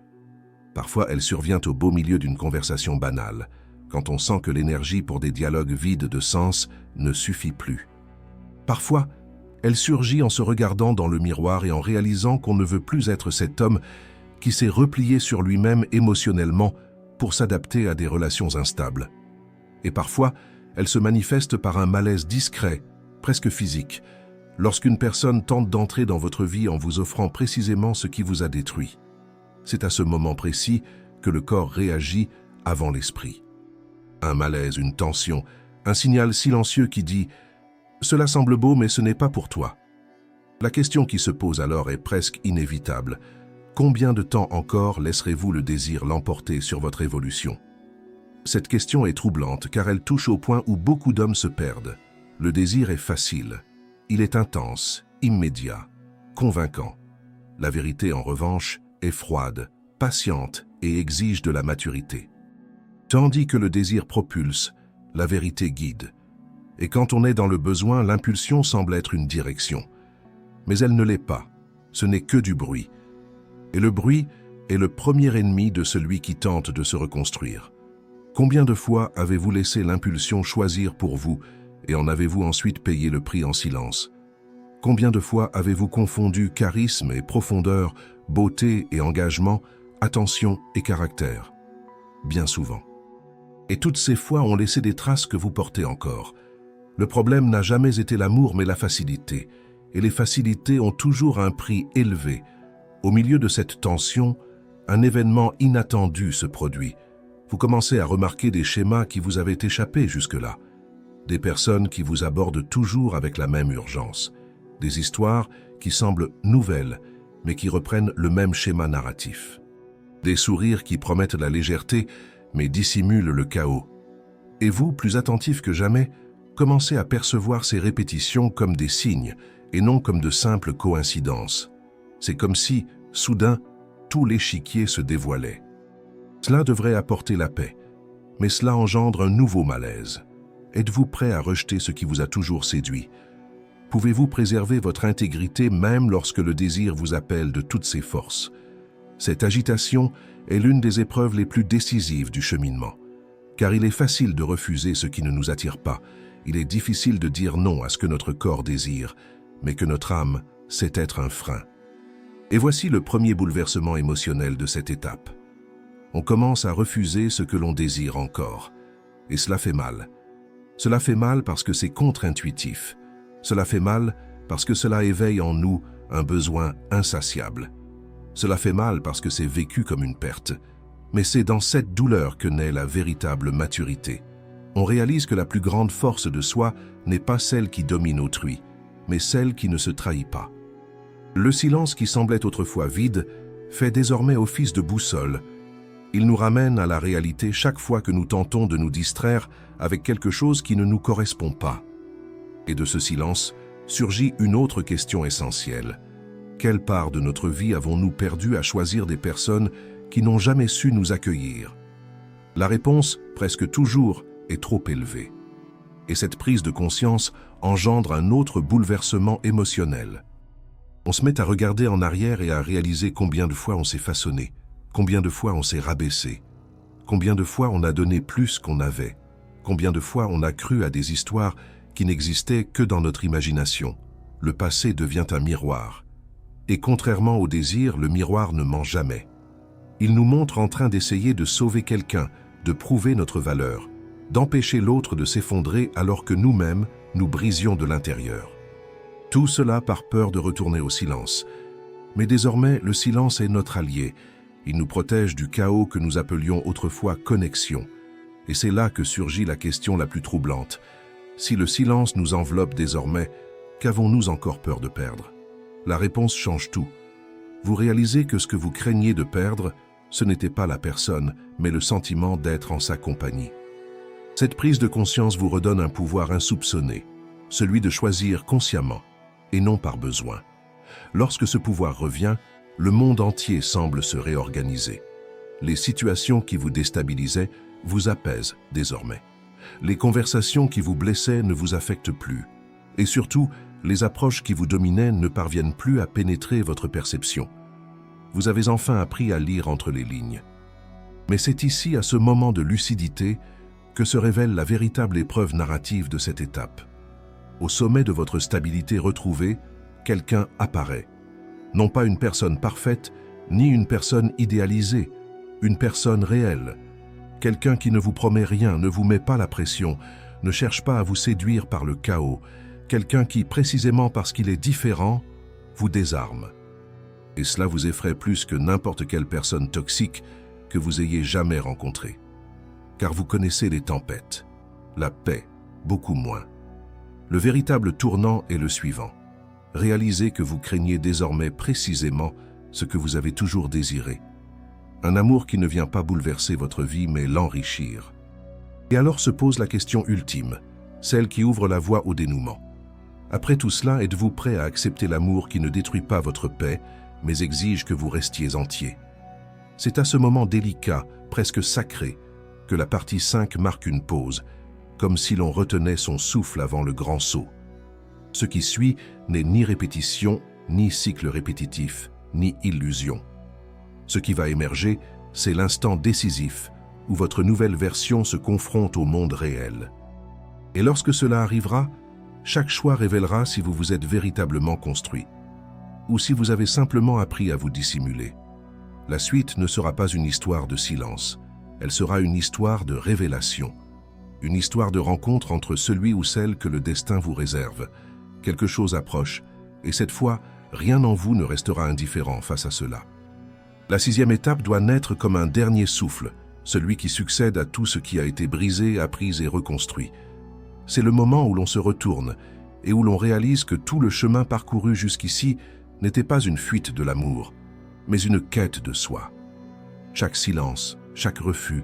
Parfois, elle survient au beau milieu d'une conversation banale, quand on sent que l'énergie pour des dialogues vides de sens ne suffit plus. Parfois, elle surgit en se regardant dans le miroir et en réalisant qu'on ne veut plus être cet homme qui s'est replié sur lui-même émotionnellement pour s'adapter à des relations instables. Et parfois, elle se manifeste par un malaise discret, presque physique, lorsqu'une personne tente d'entrer dans votre vie en vous offrant précisément ce qui vous a détruit. C'est à ce moment précis que le corps réagit avant l'esprit. Un malaise, une tension, un signal silencieux qui dit « Cela semble beau, mais ce n'est pas pour toi ». La question qui se pose alors est presque inévitable. Combien de temps encore laisserez-vous le désir l'emporter sur votre évolution? Cette question est troublante car elle touche au point où beaucoup d'hommes se perdent. Le désir est facile. Il est intense, immédiat, convaincant. La vérité, en revanche, est froide, patiente et exige de la maturité. Tandis que le désir propulse, la vérité guide. Et quand on est dans le besoin, l'impulsion semble être une direction. Mais elle ne l'est pas. Ce n'est que du bruit. Et le bruit est le premier ennemi de celui qui tente de se reconstruire. Combien de fois avez-vous laissé l'impulsion choisir pour vous et en avez-vous ensuite payé le prix en silence? Combien de fois avez-vous confondu charisme et profondeur, beauté et engagement, attention et caractère? Bien souvent. Et toutes ces fois ont laissé des traces que vous portez encore. Le problème n'a jamais été l'amour mais la facilité. Et les facilités ont toujours un prix élevé. Au milieu de cette tension, Un événement inattendu se produit. Vous commencez à remarquer des schémas qui vous avaient échappé jusque-là. Des personnes qui vous abordent toujours avec la même urgence. Des histoires qui semblent nouvelles, mais qui reprennent le même schéma narratif. Des sourires qui promettent la légèreté, mais dissimulent le chaos. Et vous, plus attentif que jamais, commencez à percevoir ces répétitions comme des signes, et non comme de simples coïncidences. C'est comme si, soudain, tout l'échiquier se dévoilait. Cela devrait apporter la paix, mais cela engendre un nouveau malaise. Êtes-vous prêt à rejeter ce qui vous a toujours séduit? Pouvez-vous préserver votre intégrité même lorsque le désir vous appelle de toutes ses forces? Cette agitation est l'une des épreuves les plus décisives du cheminement, car il est facile de refuser ce qui ne nous attire pas. Il est difficile de dire non à ce que notre corps désire, mais que notre âme sait être un frein. Et voici le premier bouleversement émotionnel de cette étape. On commence à refuser ce que l'on désire encore, et cela fait mal. Cela fait mal parce que c'est contre-intuitif. Cela fait mal parce que cela éveille en nous un besoin insatiable. Cela fait mal parce que c'est vécu comme une perte. Mais c'est dans cette douleur que naît la véritable maturité. On réalise que la plus grande force de soi n'est pas celle qui domine autrui, mais celle qui ne se trahit pas. Le silence qui semblait autrefois vide fait désormais office de boussole. Il nous ramène à la réalité chaque fois que nous tentons de nous distraire avec quelque chose qui ne nous correspond pas. Et de ce silence surgit une autre question essentielle. Quelle part de notre vie avons-nous perdu à choisir des personnes qui n'ont jamais su nous accueillir? La réponse, presque toujours, est trop élevée. Et cette prise de conscience engendre un autre bouleversement émotionnel. On se met à regarder en arrière et à réaliser combien de fois on s'est façonné, combien de fois on s'est rabaissé, combien de fois on a donné plus qu'on avait, combien de fois on a cru à des histoires qui n'existaient que dans notre imagination. Le passé devient un miroir. Et contrairement au désir, le miroir ne ment jamais. Il nous montre en train d'essayer de sauver quelqu'un, de prouver notre valeur, d'empêcher l'autre de s'effondrer alors que nous-mêmes, nous brisions de l'intérieur. Tout cela par peur de retourner au silence. Mais désormais, le silence est notre allié. Il nous protège du chaos que nous appelions autrefois connexion. Et c'est là que surgit la question la plus troublante. Si le silence nous enveloppe désormais, qu'avons-nous encore peur de perdre? La réponse change tout. Vous réalisez que ce que vous craignez de perdre, ce n'était pas la personne, mais le sentiment d'être en sa compagnie. Cette prise de conscience vous redonne un pouvoir insoupçonné, celui de choisir consciemment, et non par besoin. Lorsque ce pouvoir revient, le monde entier semble se réorganiser. Les situations qui vous déstabilisaient vous apaisent désormais. Les conversations qui vous blessaient ne vous affectent plus. Et surtout, les approches qui vous dominaient ne parviennent plus à pénétrer votre perception. Vous avez enfin appris à lire entre les lignes. Mais c'est ici, à ce moment de lucidité, que se révèle la véritable épreuve narrative de cette étape. Au sommet de votre stabilité retrouvée, quelqu'un apparaît. Non pas une personne parfaite, ni une personne idéalisée, une personne réelle. Quelqu'un qui ne vous promet rien, ne vous met pas la pression, ne cherche pas à vous séduire par le chaos. Quelqu'un qui, précisément parce qu'il est différent, vous désarme. Et cela vous effraie plus que n'importe quelle personne toxique que vous ayez jamais rencontrée. Car vous connaissez les tempêtes, la paix, beaucoup moins. Le véritable tournant est le suivant. Réalisez que vous craignez désormais précisément ce que vous avez toujours désiré. Un amour qui ne vient pas bouleverser votre vie, mais l'enrichir. Et alors se pose la question ultime, celle qui ouvre la voie au dénouement. Après tout cela, êtes-vous prêt à accepter l'amour qui ne détruit pas votre paix, mais exige que vous restiez entier? C'est à ce moment délicat, presque sacré, que la partie 5 marque une pause, comme si l'on retenait son souffle avant le grand saut. Ce qui suit n'est ni répétition, ni cycle répétitif, ni illusion. Ce qui va émerger, c'est l'instant décisif où votre nouvelle version se confronte au monde réel. Et lorsque cela arrivera, chaque choix révélera si vous vous êtes véritablement construit, ou si vous avez simplement appris à vous dissimuler. La suite ne sera pas une histoire de silence, elle sera une histoire de révélation, une histoire de rencontre entre celui ou celle que le destin vous réserve. Quelque chose approche, et cette fois, rien en vous ne restera indifférent face à cela. La sixième étape doit naître comme un dernier souffle, celui qui succède à tout ce qui a été brisé, appris et reconstruit. C'est le moment où l'on se retourne et où l'on réalise que tout le chemin parcouru jusqu'ici n'était pas une fuite de l'amour, mais une quête de soi. Chaque silence, chaque refus,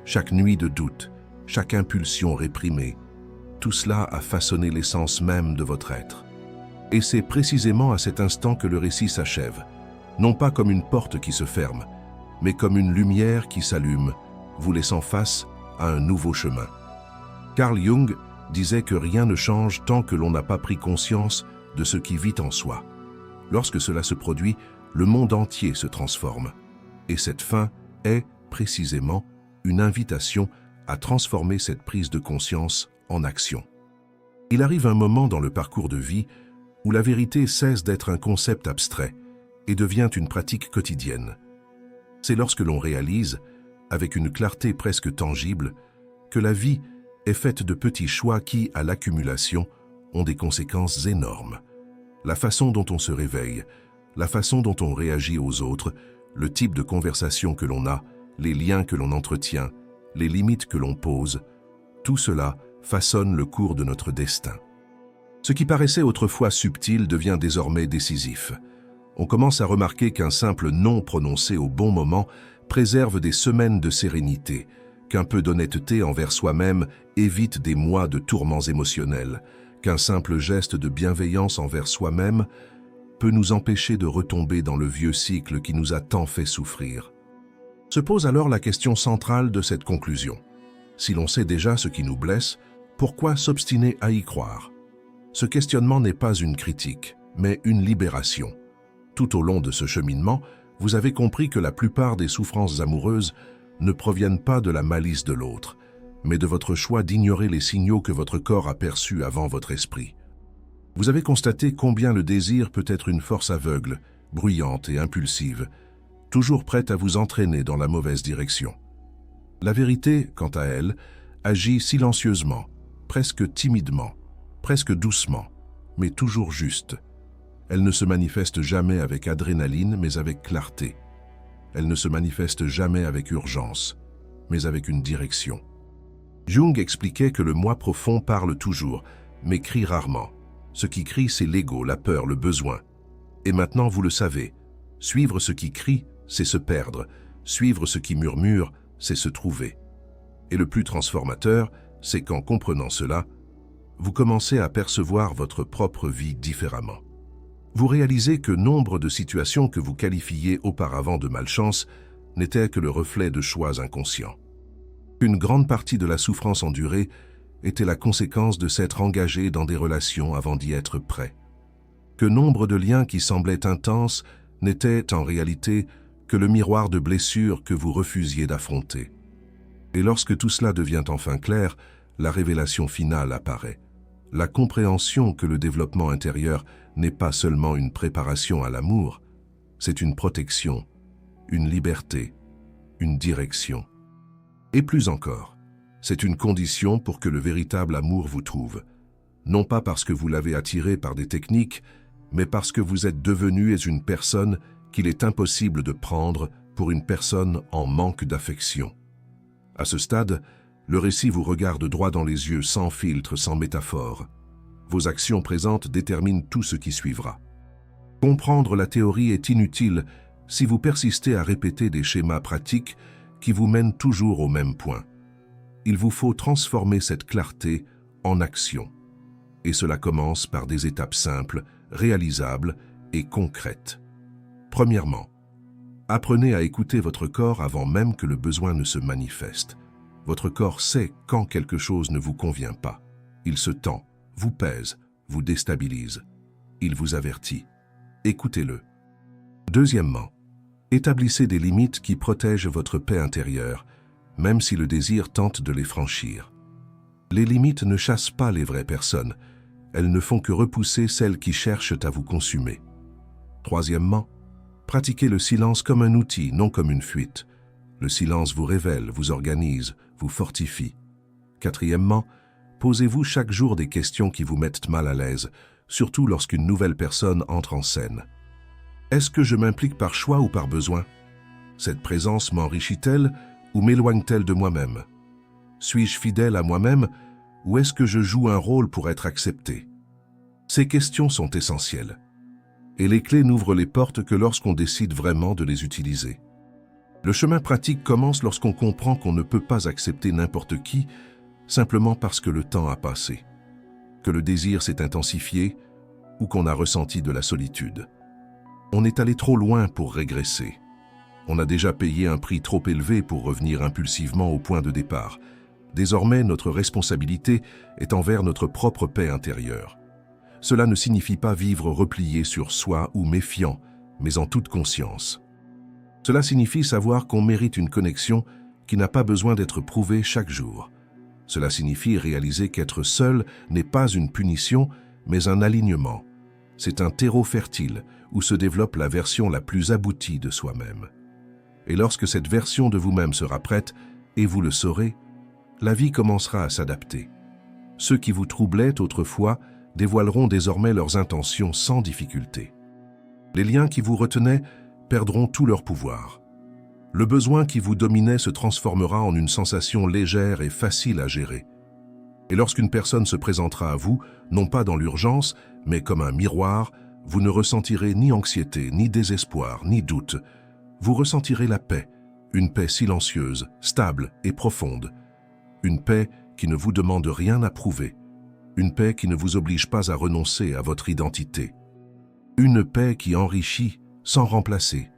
chaque nuit de doute, chaque impulsion réprimée, tout cela a façonné l'essence même de votre être. Et c'est précisément à cet instant que le récit s'achève, non pas comme une porte qui se ferme, mais comme une lumière qui s'allume, vous laissant face à un nouveau chemin. Carl Jung disait que rien ne change tant que l'on n'a pas pris conscience de ce qui vit en soi. Lorsque cela se produit, le monde entier se transforme. Et cette fin est, précisément, une invitation à transformer cette prise de conscience en action. Il arrive un moment dans le parcours de vie où la vérité cesse d'être un concept abstrait et devient une pratique quotidienne. C'est lorsque l'on réalise, avec une clarté presque tangible, que la vie est faite de petits choix qui, à l'accumulation, ont des conséquences énormes. La façon dont on se réveille, la façon dont on réagit aux autres, le type de conversation que l'on a, les liens que l'on entretient, les limites que l'on pose, tout cela façonne le cours de notre destin. Ce qui paraissait autrefois subtil devient désormais décisif. On commence à remarquer qu'un simple non prononcé au bon moment préserve des semaines de sérénité, qu'un peu d'honnêteté envers soi-même évite des mois de tourments émotionnels, qu'un simple geste de bienveillance envers soi-même peut nous empêcher de retomber dans le vieux cycle qui nous a tant fait souffrir. Se pose alors la question centrale de cette conclusion. Si l'on sait déjà ce qui nous blesse, pourquoi s'obstiner à y croire? Ce questionnement n'est pas une critique, mais une libération. Tout au long de ce cheminement, vous avez compris que la plupart des souffrances amoureuses ne proviennent pas de la malice de l'autre, mais de votre choix d'ignorer les signaux que votre corps a perçus avant votre esprit. Vous avez constaté combien le désir peut être une force aveugle, bruyante et impulsive, toujours prête à vous entraîner dans la mauvaise direction. La vérité, quant à elle, agit silencieusement, presque timidement, presque doucement, mais toujours juste. Elle ne se manifeste jamais avec adrénaline, mais avec clarté. Elle ne se manifeste jamais avec urgence, mais avec une direction. Jung expliquait que le moi profond parle toujours, mais crie rarement. Ce qui crie, c'est l'ego, la peur, le besoin. Et maintenant, vous le savez, suivre ce qui crie, c'est se perdre. Suivre ce qui murmure, c'est se trouver. Et le plus transformateur, c'est qu'en comprenant cela, vous commencez à percevoir votre propre vie différemment. Vous réalisez que nombre de situations que vous qualifiez auparavant de malchance n'étaient que le reflet de choix inconscients. Une grande partie de la souffrance endurée était la conséquence de s'être engagé dans des relations avant d'y être prêt. Que nombre de liens qui semblaient intenses n'étaient en réalité que le miroir de blessures que vous refusiez d'affronter. Et lorsque tout cela devient enfin clair, la révélation finale apparaît. La compréhension que le développement intérieur n'est pas seulement une préparation à l'amour, c'est une protection, une liberté, une direction. Et plus encore, c'est une condition pour que le véritable amour vous trouve, non pas parce que vous l'avez attiré par des techniques, mais parce que vous êtes devenu une personne qu'il est impossible de prendre pour une personne en manque d'affection. À ce stade, le récit vous regarde droit dans les yeux, sans filtre, sans métaphore. Vos actions présentes déterminent tout ce qui suivra. Comprendre la théorie est inutile si vous persistez à répéter des schémas pratiques qui vous mènent toujours au même point. Il vous faut transformer cette clarté en action. Et cela commence par des étapes simples, réalisables et concrètes. Premièrement, apprenez à écouter votre corps avant même que le besoin ne se manifeste. Votre corps sait quand quelque chose ne vous convient pas. Il se tend, vous pèse, vous déstabilise. Il vous avertit. Écoutez-le. Deuxièmement, établissez des limites qui protègent votre paix intérieure, même si le désir tente de les franchir. Les limites ne chassent pas les vraies personnes. Elles ne font que repousser celles qui cherchent à vous consumer. Troisièmement, pratiquez le silence comme un outil, non comme une fuite. Le silence vous révèle, vous organise, vous fortifie. Quatrièmement, posez-vous chaque jour des questions qui vous mettent mal à l'aise, surtout lorsqu'une nouvelle personne entre en scène. Est-ce que je m'implique par choix ou par besoin? Cette présence m'enrichit-elle ou m'éloigne-t-elle de moi-même? Suis-je fidèle à moi-même ou est-ce que je joue un rôle pour être accepté? Ces questions sont essentielles. Et les clés n'ouvrent les portes que lorsqu'on décide vraiment de les utiliser. Le chemin pratique commence lorsqu'on comprend qu'on ne peut pas accepter n'importe qui simplement parce que le temps a passé, que le désir s'est intensifié ou qu'on a ressenti de la solitude. On est allé trop loin pour régresser. On a déjà payé un prix trop élevé pour revenir impulsivement au point de départ. Désormais, notre responsabilité est envers notre propre paix intérieure. Cela ne signifie pas vivre replié sur soi ou méfiant, mais en toute conscience. Cela signifie savoir qu'on mérite une connexion qui n'a pas besoin d'être prouvée chaque jour. Cela signifie réaliser qu'être seul n'est pas une punition, mais un alignement. C'est un terreau fertile où se développe la version la plus aboutie de soi-même. Et lorsque cette version de vous-même sera prête, et vous le saurez, la vie commencera à s'adapter. Ceux qui vous troublaient autrefois dévoileront désormais leurs intentions sans difficulté. Les liens qui vous retenaient perdront tout leur pouvoir. Le besoin qui vous dominait se transformera en une sensation légère et facile à gérer. Et lorsqu'une personne se présentera à vous, non pas dans l'urgence, mais comme un miroir, vous ne ressentirez ni anxiété, ni désespoir, ni doute. Vous ressentirez la paix, une paix silencieuse, stable et profonde. Une paix qui ne vous demande rien à prouver. Une paix qui ne vous oblige pas à renoncer à votre identité. Une paix qui enrichit sans remplacer.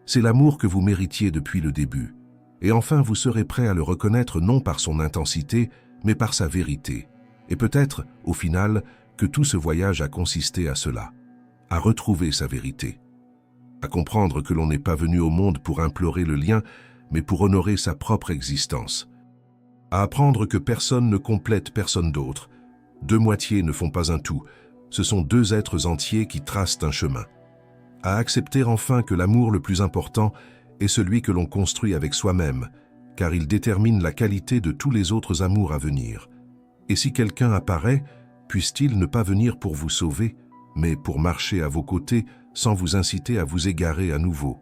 C'est l'amour que vous méritiez depuis le début. Et enfin, vous serez prêt à le reconnaître non par son intensité, mais par sa vérité. Et peut-être, au final, que tout ce voyage a consisté à cela, à retrouver sa vérité. À comprendre que l'on n'est pas venu au monde pour implorer le lien, mais pour honorer sa propre existence. À apprendre que personne ne complète personne d'autre. Deux moitiés ne font pas un tout. Ce sont deux êtres entiers qui tracent un chemin. À accepter enfin que l'amour le plus important est celui que l'on construit avec soi-même, car il détermine la qualité de tous les autres amours à venir. Et si quelqu'un apparaît, puisse-t-il ne pas venir pour vous sauver, mais pour marcher à vos côtés sans vous inciter à vous égarer à nouveau.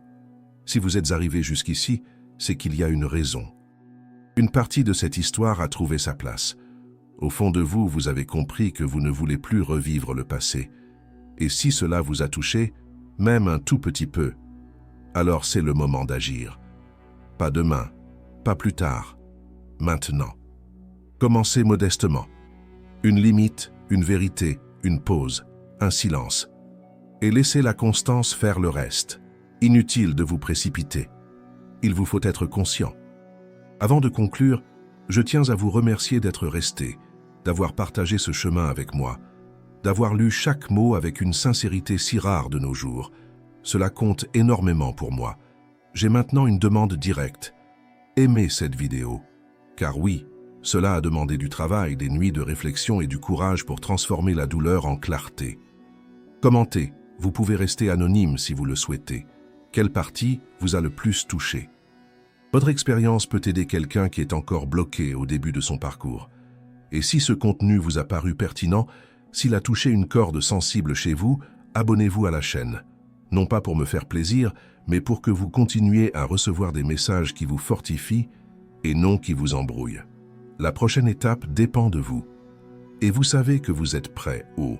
Si vous êtes arrivé jusqu'ici, c'est qu'il y a une raison. Une partie de cette histoire a trouvé sa place. Au fond de vous, vous avez compris que vous ne voulez plus revivre le passé. Et si cela vous a touché, même un tout petit peu, alors c'est le moment d'agir. Pas demain, pas plus tard, maintenant. Commencez modestement. Une limite, une vérité, une pause, un silence. Et laissez la constance faire le reste. Inutile de vous précipiter. Il vous faut être conscient. Avant de conclure, je tiens à vous remercier d'être resté, d'avoir partagé ce chemin avec moi, d'avoir lu chaque mot avec une sincérité si rare de nos jours. Cela compte énormément pour moi. J'ai maintenant une demande directe. Aimez cette vidéo. Car oui, cela a demandé du travail, des nuits de réflexion et du courage pour transformer la douleur en clarté. Commentez, vous pouvez rester anonyme si vous le souhaitez. Quelle partie vous a le plus touché? Votre expérience peut aider quelqu'un qui est encore bloqué au début de son parcours. Et si ce contenu vous a paru pertinent, s'il a touché une corde sensible chez vous, abonnez-vous à la chaîne. Non pas pour me faire plaisir, mais pour que vous continuiez à recevoir des messages qui vous fortifient et non qui vous embrouillent. La prochaine étape dépend de vous. Et vous savez que vous êtes prêt au